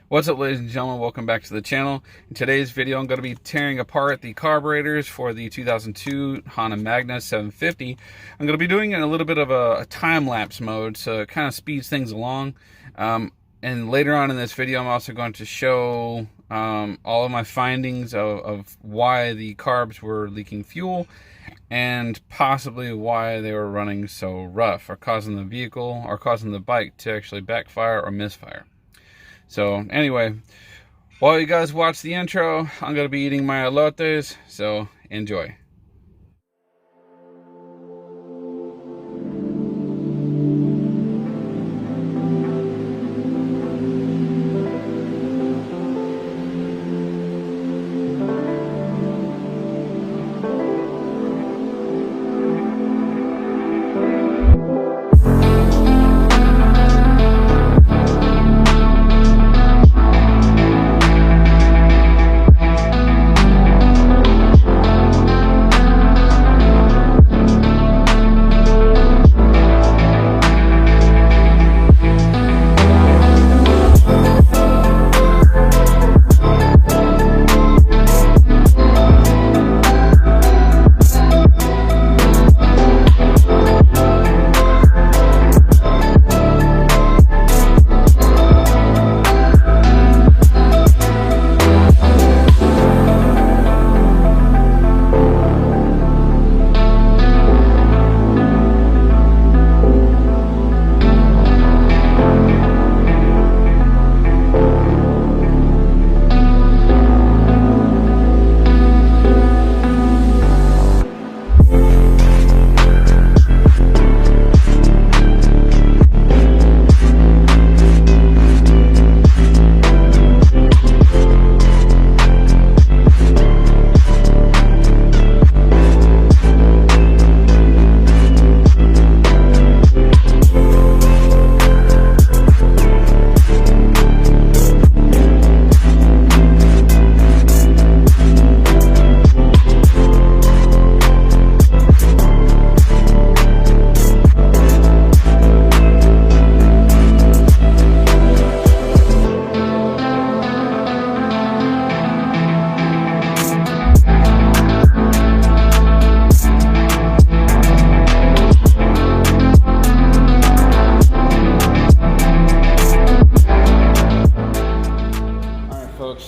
What's up, ladies and gentlemen? Welcome back to the channel. In today's video, I'm going to be tearing apart the carburetors for the 2002 Honda Magna 750. I'm going to be doing it in a little bit of a time-lapse mode, so it kind of speeds things along. And later on in this video, I'm also going to show all of my findings of why the carbs were leaking fuel and possibly why they were running so rough or causing the vehicle or causing the bike to actually backfire or misfire. So anyway, while you guys watch the intro, I'm going to be eating my elotes, so enjoy.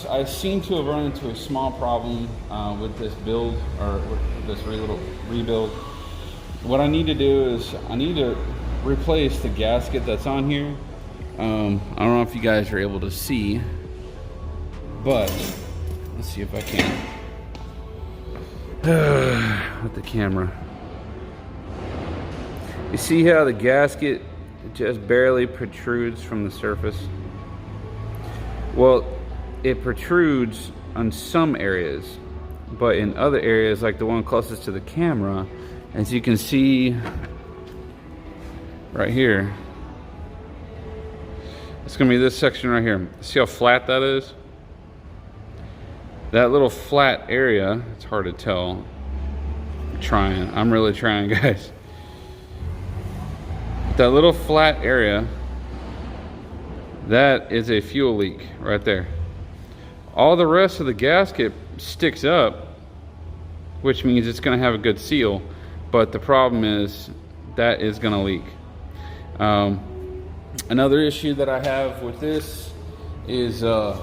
I seem to have run into a small problem with this build, or with this little rebuild. What I need to do is I need to replace the gasket that's on here. I don't know if you guys are able to see, but let's see if I can with the camera. You see how the gasket just barely protrudes from the surface? Well, it protrudes on some areas, but in other areas, like the one closest to the camera, as you can see right here, it's gonna be this section right here. See how flat that is? That little flat area, it's hard to tell. I'm really trying, guys. That little flat area, that is a fuel leak right there. All the rest of the gasket sticks up, which means it's going to have a good seal, but the problem is that is going to leak. Another issue that I have with this is I've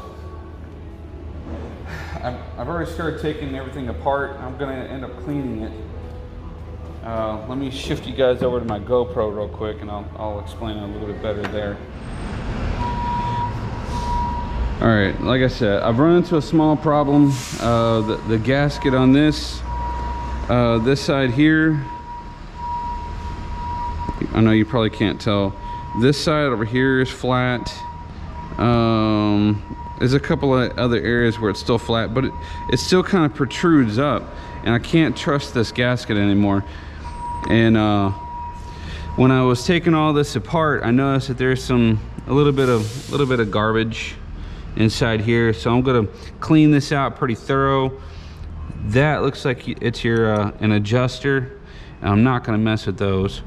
already started taking everything apart. I'm going to end up cleaning it. Let me shift you guys over to my GoPro real quick, and I'll explain it a little bit better there. All right, like I said, I've run into a small problem. The gasket on this side here, I know you probably can't tell. This side over here is flat. There's a couple of other areas where it's still flat, but it still kind of protrudes up, and I can't trust this gasket anymore. And when I was taking all this apart, I noticed that there's a little bit of garbage inside here, so I'm gonna clean this out pretty thorough. That looks like it's your an adjuster. I'm not gonna mess with those.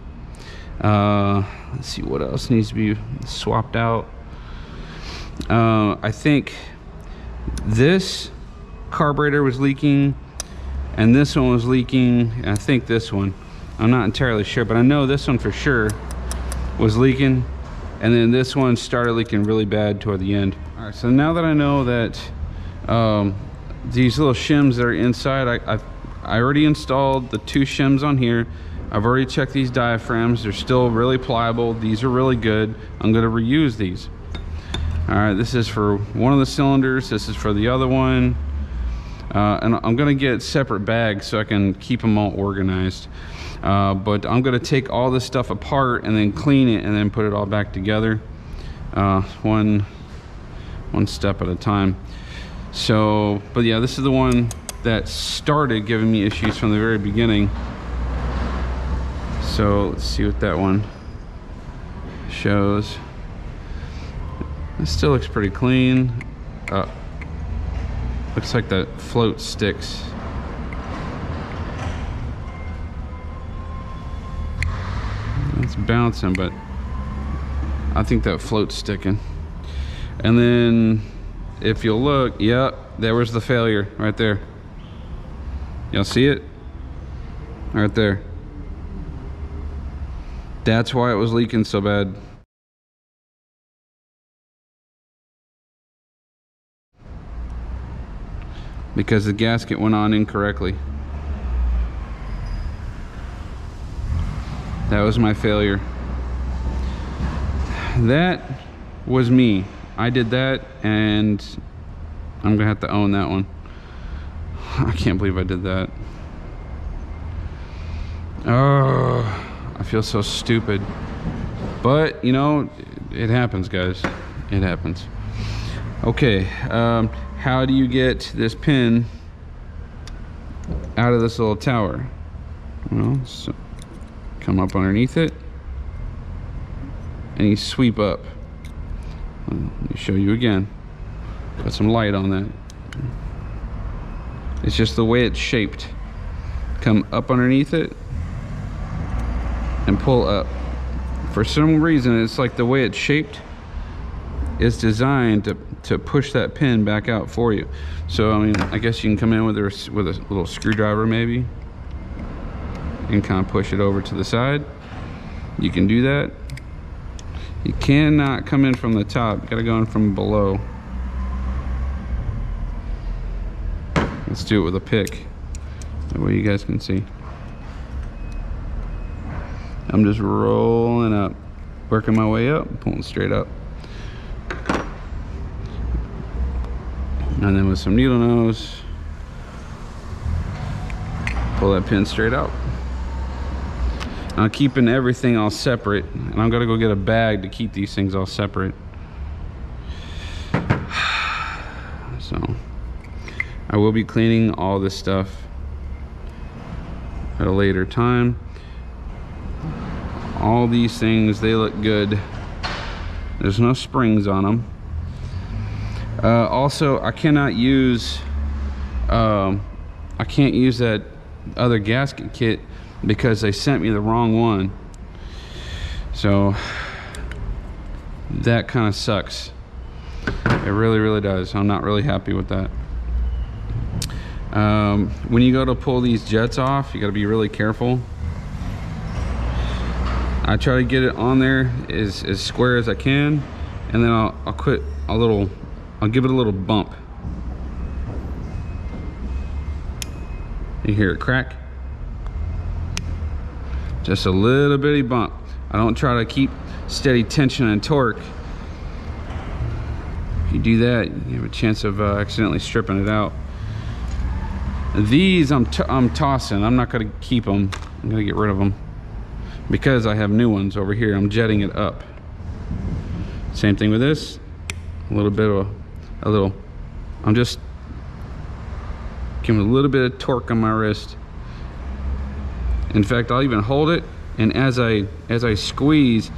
Let's see what else needs to be swapped out. I think this carburetor was leaking and this one was leaking. I think this one, I'm not entirely sure, but I know this one for sure was leaking, and then this one started leaking really bad toward the end. All right, so now that I know that these little shims that are inside, I already installed the 2 shims on here. I've already checked these diaphragms. They're still really pliable. These are really good. I'm going to reuse these. All right, this is for one of the cylinders. This is for the other one. And I'm going to get separate bags so I can keep them all organized. But I'm going to take all this stuff apart and then clean it and then put it all back together. One step at a time. So, but yeah, this is the one that started giving me issues from the very beginning. So let's see what that one shows. It still looks pretty clean. Looks like that float sticks. It's bouncing, but I think that float's sticking. And then if you'll look, yeah, there was the failure right there. Y'all see it? Right there. That's why it was leaking so bad. Because the gasket went on incorrectly. That was my failure. That was me. I did that, and I'm gonna have to own that one. I can't believe I did that. Oh, I feel so stupid. But, you know, it happens, guys. It happens. Okay, how do you get this pin out of this little tower? Well, so come up underneath it and you sweep up. Let me show you again. Put some light on that. It's just the way it's shaped. Come up underneath it and pull up. For some reason, it's like the way it's shaped is designed to push that pin back out for you. So I mean, I guess you can come in with a little screwdriver maybe and kind of push it over to the side. You can do that. You cannot come in from the top. You gotta go in from below. Let's do it with a pick. That way you guys can see. I'm just rolling up, working my way up, pulling straight up. And then with some needle nose, pull that pin straight out. I'm keeping everything all separate, and I'm gonna go get a bag to keep these things all separate. So I will be cleaning all this stuff at a later time. All these things, they look good. There's no springs on them. Also, I cannot use I can't use that other gasket kit because they sent me the wrong one. So that kind of sucks. It really does. I'm not really happy with that. When you go to pull these jets off, you got to be really careful. I try to get it on there as square as I can, and then I'll give it a little bump. You hear it crack? Just a little bitty bump. I don't try to keep steady tension and torque. If you do that, you have a chance of accidentally stripping it out. These I'm tossing. I'm not going to keep them. I'm going to get rid of them because I have new ones over here. I'm jetting it up. Same thing with this. A little bit of I'm just giving a little bit of torque on my wrist. In fact, I'll even hold it, and as I squeeze,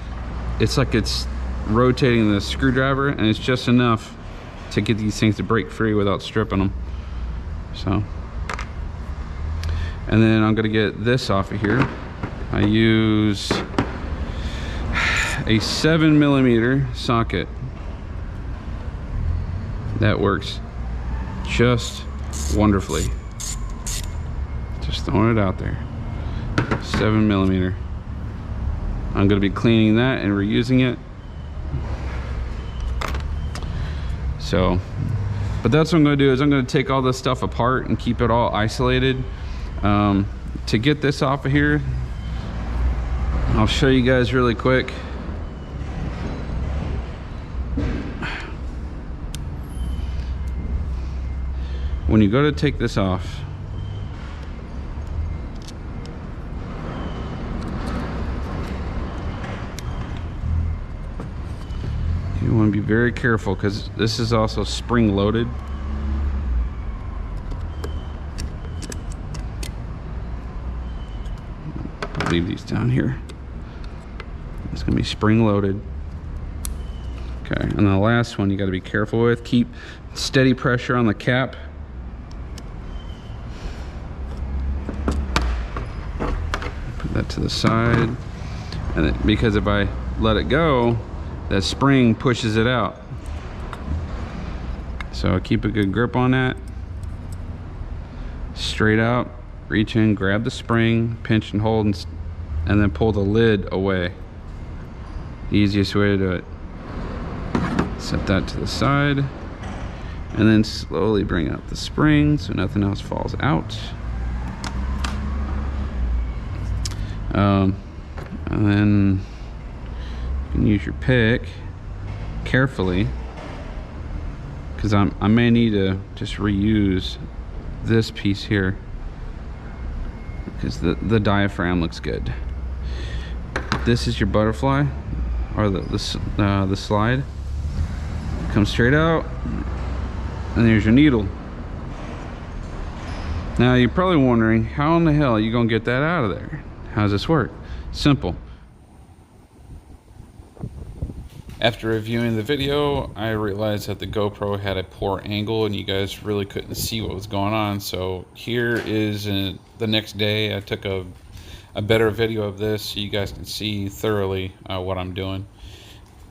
it's like it's rotating the screwdriver, and it's just enough to get these things to break free without stripping them. So, and then I'm gonna get this off of here. I use a 7mm socket. That works just wonderfully. Just throwing it out there. 7mm. I'm going to be cleaning that and reusing it. So, but that's what I'm going to do, is I'm going to take all this stuff apart and keep it all isolated. To get this off of here, I'll show you guys really quick. When you go to take this off, you want to be very careful, because this is also spring loaded. I'll leave these down here. It's going to be spring loaded. Okay, and the last one you got to be careful with. Keep steady pressure on the cap. Put that to the side, and then, because if I let it go, that spring pushes it out. So keep a good grip on that. Straight out, reach in, grab the spring, pinch and hold, and then pull the lid away. Easiest way to do it. Set that to the side, and then slowly bring out the spring so nothing else falls out. And then you can use your pick carefully, because I may need to just reuse this piece here, because the diaphragm looks good. This is your butterfly, or the slide. Come straight out, and there's your needle. Now you're probably wondering, how in the hell are you gonna get that out of there? How does this work? Simple. After reviewing the video, I realized that the GoPro had a poor angle and you guys really couldn't see what was going on. So here is the next day. I took a better video of this so you guys can see thoroughly what I'm doing.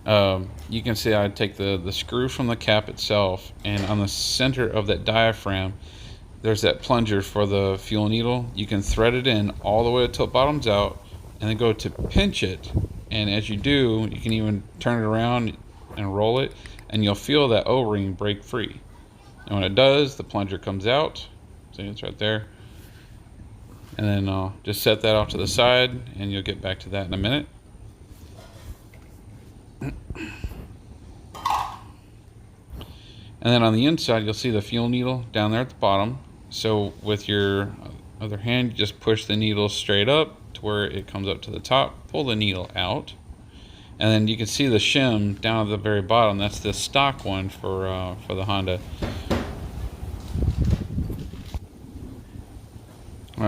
You can see I take the screw from the cap itself, and on the center of that diaphragm there's that plunger for the fuel needle. You can thread it in all the way until it bottoms out, and then go to pinch it, and as you do, you can even turn it around and roll it, and you'll feel that O-ring break free. And when it does, the plunger comes out. See, it's right there. And then I'll just set that off to the side, and you'll get back to that in a minute. And then on the inside, you'll see the fuel needle down there at the bottom. So with your other hand, you just push the needle straight up to where it comes up to the top. Pull the needle out, and then you can see the shim down at the very bottom. That's the stock one for the Honda.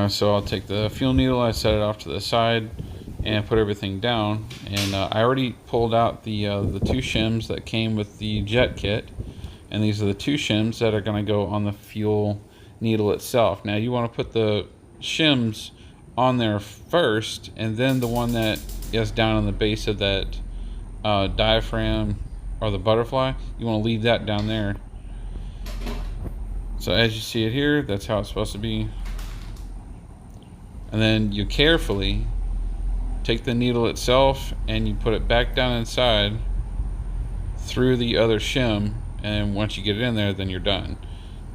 So I'll take the fuel needle, I set it off to the side, and put everything down. And I already pulled out the 2 shims that came with the jet kit. And these are the 2 shims that are going to go on the fuel needle itself. Now you want to put the shims on there first, and then the one that is down on the base of that diaphragm or the butterfly, you want to leave that down there. So as you see it here, that's how it's supposed to be. And then you carefully take the needle itself and you put it back down inside through the other shim. And once you get it in there, then you're done.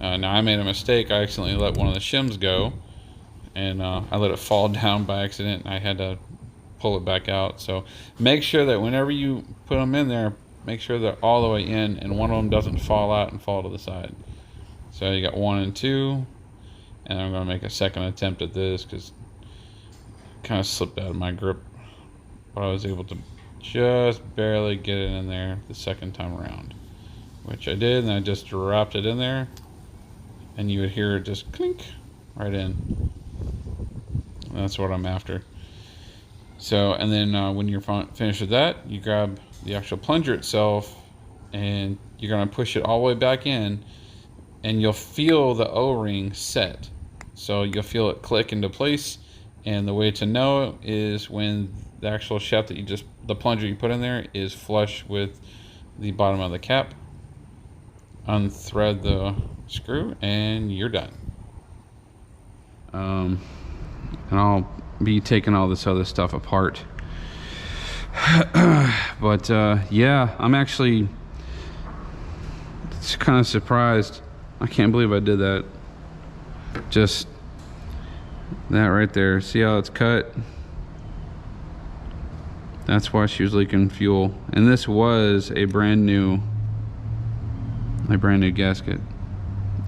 Now I made a mistake. I accidentally let one of the shims go, and I let it fall down by accident. I had to pull it back out. So make sure that whenever you put them in there, make sure they're all the way in, and one of them doesn't fall out and fall to the side. So you got 1 and 2, and I'm going to make a second attempt at this because it kind of slipped out of my grip, but I was able to just barely get it in there the second time around. Which I did, and I just dropped it in there, and you would hear it just clink right in. And that's what I'm after. So, and then when you're finished with that, you grab the actual plunger itself, and you're going to push it all the way back in, and you'll feel the O-ring set. So you'll feel it click into place, and the way to know is when the actual shaft that the plunger you put in there is flush with the bottom of the cap. unthread the screw and you're done. And I'll be taking all this other stuff apart. But yeah, I'm actually kind of surprised. I can't believe I did that. Just that right there. See how it's cut? That's why she was leaking fuel. And this was a brand new gasket.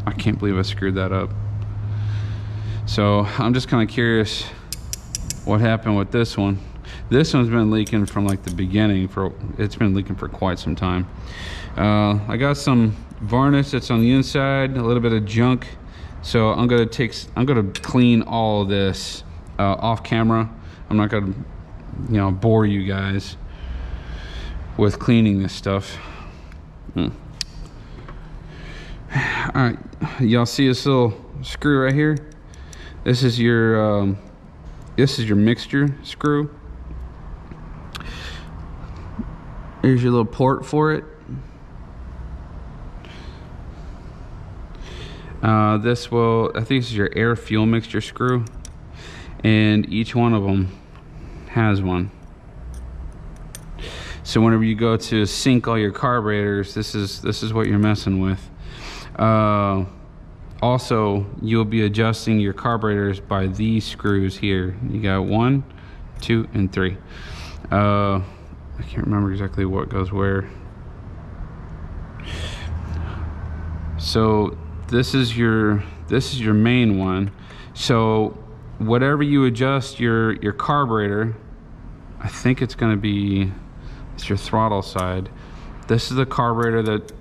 I can't believe I screwed that up. So I'm just kind of curious what happened with this one. This one's been leaking from like the beginning. It's been leaking for quite some time. I got some varnish that's on the inside, a little bit of junk. So I'm gonna clean all of this off camera. I'm not gonna, you know, bore you guys with cleaning this stuff. All right, y'all see this little screw right here? This is your mixture screw. Here's your little port for it. I think this is your air fuel mixture screw, and each one of them has one. So whenever you go to sync all your carburetors, this is what you're messing with. Also, you'll be adjusting your carburetors by these screws here. You got 1, 2, and 3. I can't remember exactly what goes where. So this is your main one. So whatever you adjust your carburetor, I think it's going to be, it's your throttle side. This is the carburetor that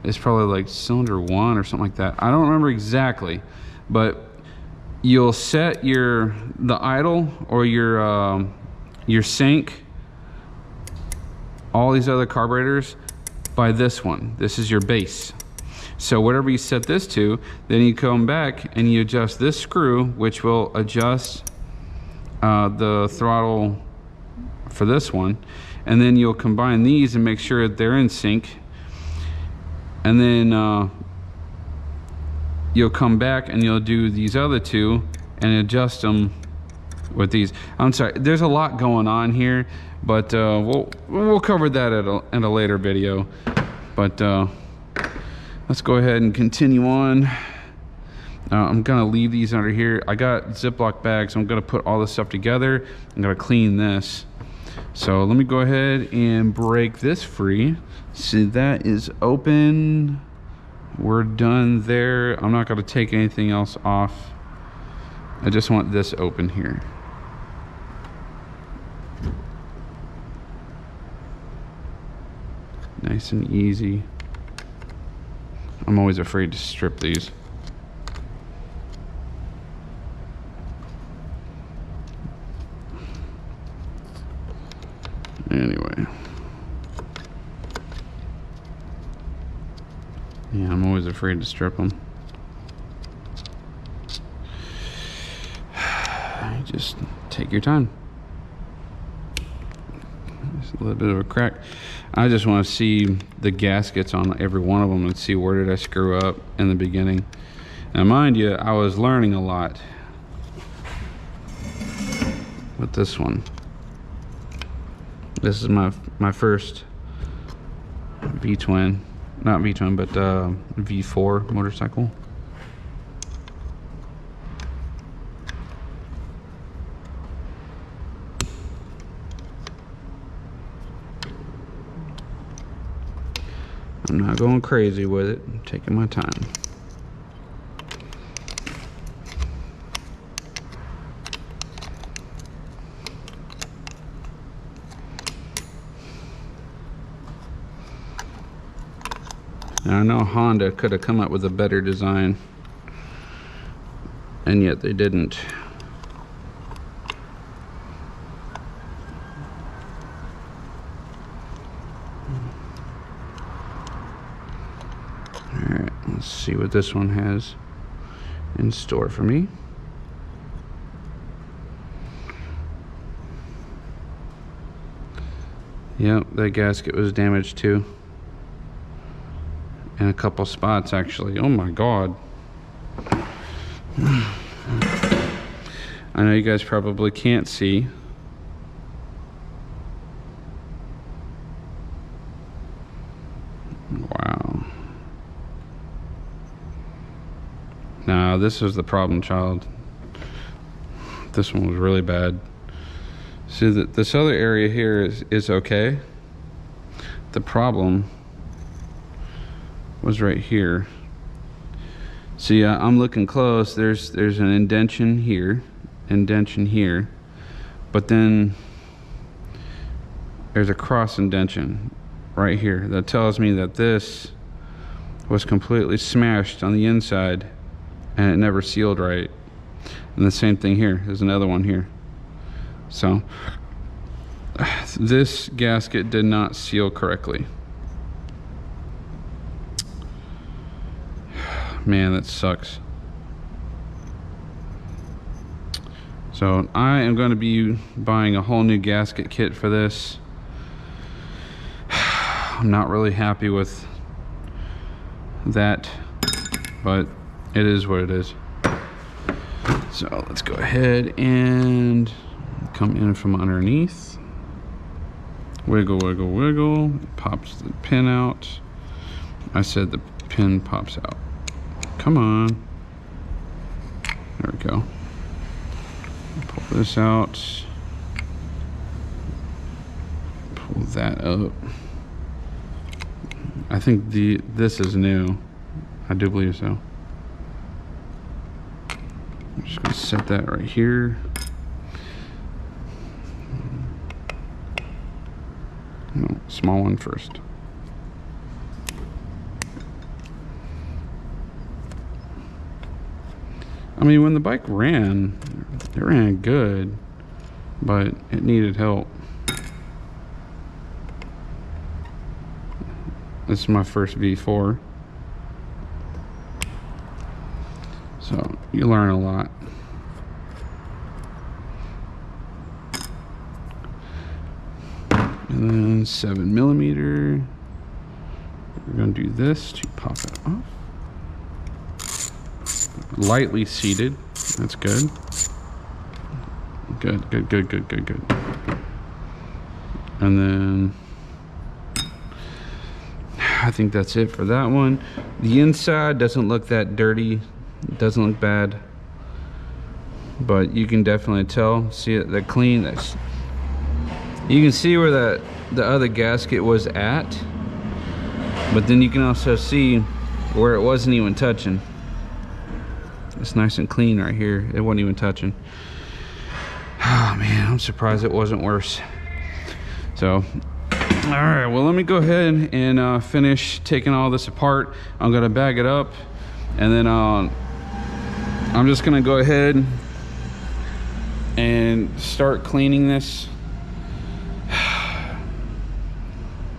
is probably like cylinder 1 or something like that. I don't remember exactly, but you'll set the idle or your sync, all these other carburetors, by this one. This is your base. So whatever you set this to, then you come back and you adjust this screw, which will adjust the throttle for this one, and then you'll combine these and make sure that they're in sync, and then you'll come back and you'll do these other two and adjust them with these. I'm sorry, there's a lot going on here, but we'll cover that in a later video. But let's go ahead and continue on. I'm gonna leave these under here. I got Ziploc bags, so I'm gonna put all this stuff together. I'm gonna clean this. So let me go ahead and break this free. See, that is open. We're done there. I'm not gonna take anything else off. I just want this open here. Nice and easy. I'm always afraid to strip these. Anyway. Yeah, I'm always afraid to strip them. Just take your time. Just a little bit of a crack. I just want to see the gaskets on every one of them and see where did I screw up in the beginning. Now mind you, I was learning a lot with this one. This is my first V-twin, not V-twin, but V4 motorcycle. I'm not going crazy with it, I'm taking my time. Now, I know Honda could have come up with a better design, and yet they didn't. Alright, let's see what this one has in store for me. Yep, that gasket was damaged too. in a couple spots actually. Oh my god. I know you guys probably can't see. Wow. Now this was the problem child. This one was really bad. See that this other area here is okay. The problem was right here. See, I'm looking close. There's an indentation here, but then there's a cross indentation right here that tells me that this was completely smashed on the inside and it never sealed right. And the same thing here. There's another one here. So this gasket did not seal correctly. Man, that sucks. So I am going to be buying a whole new gasket kit for this. I'm not really happy with that, but it is what it is. So let's go ahead and come in from underneath. Wiggle, wiggle, wiggle. Pops the pin out. I said the pin pops out. Come on. There we go. Pull this out. Pull that up. I think this is new. I do believe so. I'm just gonna set that right here. No, small one first. I mean, when the bike ran, it ran good, but it needed help. This is my first V4. So you learn a lot. And then 7mm. We're gonna do this to pop it off. Lightly seated. That's good. Good, good, good, good, good, good. And then I think that's it for that one. The inside doesn't look that dirty. It doesn't look bad. But you can definitely tell. See it, the clean. You can see where the other gasket was at. But then you can also see where it wasn't even touching. It's nice and clean right here. It wasn't even touching. Oh man, I'm surprised it wasn't worse. So, all right, well, let me go ahead and finish taking all this apart. I'm gonna bag it up, and then I'm just gonna go ahead and start cleaning this.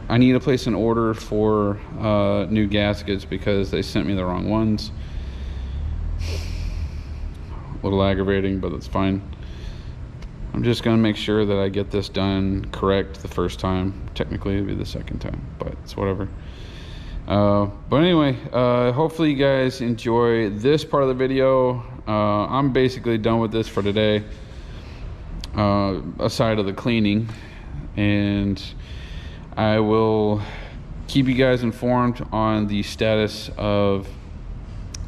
I need to place an order for new gaskets because they sent me the wrong ones. A little aggravating, but that's fine. I'm just gonna make sure that I get this done correct the first time. Technically it'll be the second time, but it's whatever. But anyway, hopefully you guys enjoy this part of the video. I'm basically done with this for today, aside of the cleaning, and I will keep you guys informed on the status of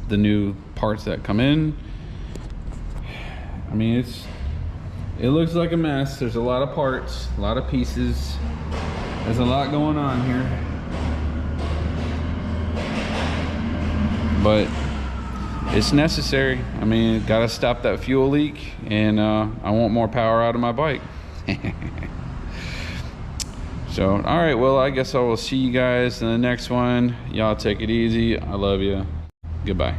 the new parts that come in. I mean, it looks like a mess. There's a lot of parts, a lot of pieces. There's a lot going on here. But it's necessary. I mean, gotta stop that fuel leak, and I want more power out of my bike. So, all right, well, I guess I will see you guys in the next one. Y'all take it easy. I love you. Goodbye.